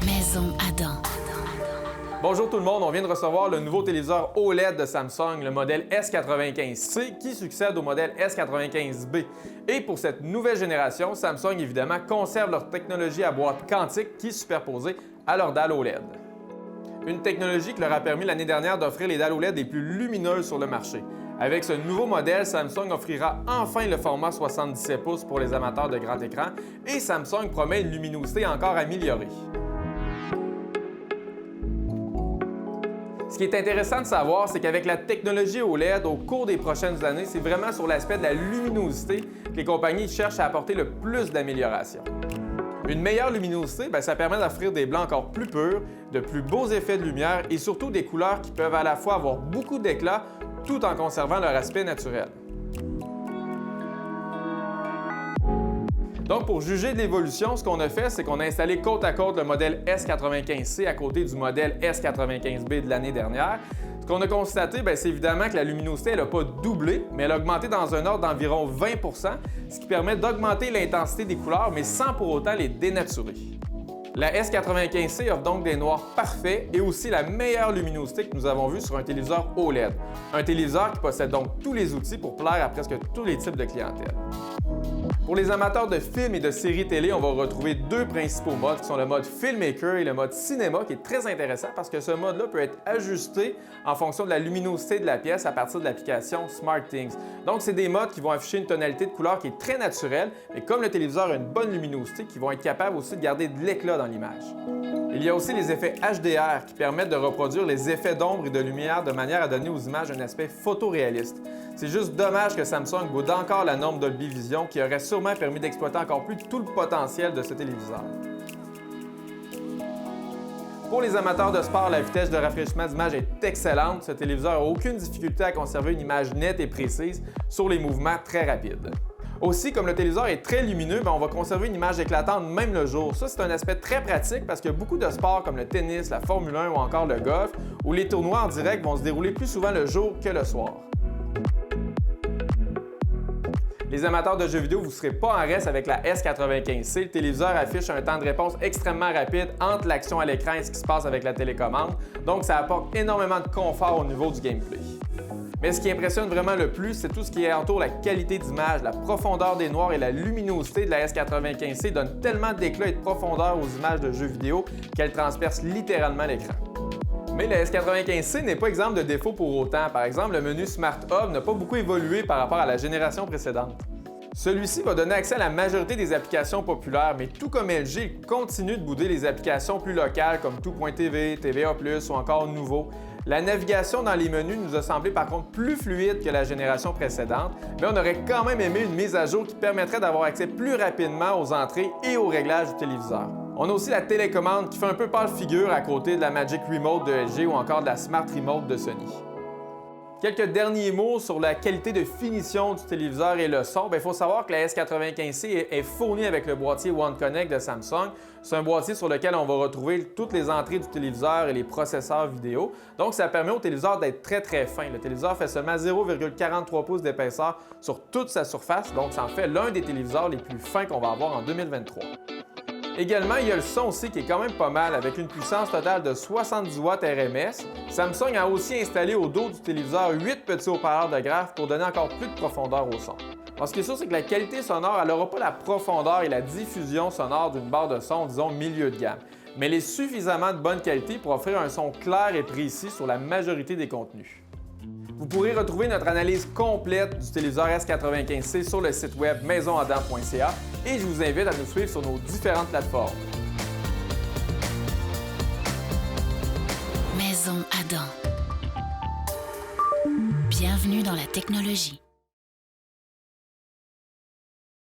Maison Adam. Bonjour tout le monde, on vient de recevoir le nouveau téléviseur OLED de Samsung, le modèle S95C, qui succède au modèle S95B. Et pour cette nouvelle génération, Samsung évidemment conserve leur technologie à boîte quantique qui est superposée à leur dalle OLED. Une technologie qui leur a permis l'année dernière d'offrir les dalles OLED les plus lumineuses sur le marché. Avec ce nouveau modèle, Samsung offrira enfin le format 77 pouces pour les amateurs de grand écran et Samsung promet une luminosité encore améliorée. Ce qui est intéressant de savoir, c'est qu'avec la technologie OLED, au cours des prochaines années, c'est vraiment sur l'aspect de la luminosité que les compagnies cherchent à apporter le plus d'amélioration. Une meilleure luminosité, ça permet d'offrir des blancs encore plus purs, de plus beaux effets de lumière et surtout des couleurs qui peuvent à la fois avoir beaucoup d'éclat tout en conservant leur aspect naturel. Donc, pour juger de l'évolution, ce qu'on a fait, c'est qu'on a installé côte à côte le modèle S95C à côté du modèle S95B de l'année dernière. Ce qu'on a constaté, c'est évidemment que la luminosité n'a pas doublé, mais elle a augmenté dans un ordre d'environ 20 %, ce qui permet d'augmenter l'intensité des couleurs, mais sans pour autant les dénaturer. La S95C offre donc des noirs parfaits et aussi la meilleure luminosité que nous avons vue sur un téléviseur OLED. Un téléviseur qui possède donc tous les outils pour plaire à presque tous les types de clientèle. Pour les amateurs de films et de séries télé, on va retrouver deux principaux modes qui sont le mode Filmmaker et le mode Cinéma, qui est très intéressant parce que ce mode-là peut être ajusté en fonction de la luminosité de la pièce à partir de l'application SmartThings. Donc, c'est des modes qui vont afficher une tonalité de couleur qui est très naturelle, mais comme le téléviseur a une bonne luminosité, qui vont être capables aussi de garder de l'éclat dans l'image. Il y a aussi les effets HDR qui permettent de reproduire les effets d'ombre et de lumière de manière à donner aux images un aspect photoréaliste. C'est juste dommage que Samsung boude encore la norme Dolby Vision qui aurait sûrement permis d'exploiter encore plus tout le potentiel de ce téléviseur. Pour les amateurs de sport, la vitesse de rafraîchissement d'image est excellente. Ce téléviseur n'a aucune difficulté à conserver une image nette et précise sur les mouvements très rapides. Aussi, comme le téléviseur est très lumineux, on va conserver une image éclatante même le jour. Ça, c'est un aspect très pratique parce qu'il y a beaucoup de sports comme le tennis, la Formule 1 ou encore le golf, où les tournois en direct vont se dérouler plus souvent le jour que le soir. Les amateurs de jeux vidéo, vous ne serez pas en reste avec la S95C. Le téléviseur affiche un temps de réponse extrêmement rapide entre l'action à l'écran et ce qui se passe avec la télécommande. Donc, ça apporte énormément de confort au niveau du gameplay. Mais ce qui impressionne vraiment le plus, c'est tout ce qui entoure la qualité d'image, la profondeur des noirs et la luminosité de la S95C donne tellement d'éclat et de profondeur aux images de jeux vidéo qu'elle transperce littéralement l'écran. Mais la S95C n'est pas exempt de défauts pour autant. Par exemple, le menu Smart Hub n'a pas beaucoup évolué par rapport à la génération précédente. Celui-ci va donner accès à la majorité des applications populaires, mais tout comme LG, il continue de bouder les applications plus locales comme Tout.tv, TVA+, ou encore Nouveau. La navigation dans les menus nous a semblé par contre plus fluide que la génération précédente, mais on aurait quand même aimé une mise à jour qui permettrait d'avoir accès plus rapidement aux entrées et aux réglages du téléviseur. On a aussi la télécommande qui fait un peu pâle figure à côté de la Magic Remote de LG ou encore de la Smart Remote de Sony. Quelques derniers mots sur la qualité de finition du téléviseur et le son. Il faut savoir que la S95C est fournie avec le boîtier One Connect de Samsung. C'est un boîtier sur lequel on va retrouver toutes les entrées du téléviseur et les processeurs vidéo. Donc, ça permet au téléviseur d'être très fin. Le téléviseur fait seulement 0,43 pouces d'épaisseur sur toute sa surface, donc ça en fait l'un des téléviseurs les plus fins qu'on va avoir en 2023. Également, il y a le son aussi qui est quand même pas mal, avec une puissance totale de 70 watts RMS. Samsung a aussi installé au dos du téléviseur 8 petits haut-parleurs de graphe pour donner encore plus de profondeur au son. Alors, ce qui est sûr, c'est que la qualité sonore, elle n'aura pas la profondeur et la diffusion sonore d'une barre de son, disons, milieu de gamme. Mais elle est suffisamment de bonne qualité pour offrir un son clair et précis sur la majorité des contenus. Vous pourrez retrouver notre analyse complète du téléviseur S95C sur le site web maisonadam.ca et je vous invite à nous suivre sur nos différentes plateformes. Maison Adam. Bienvenue dans la technologie.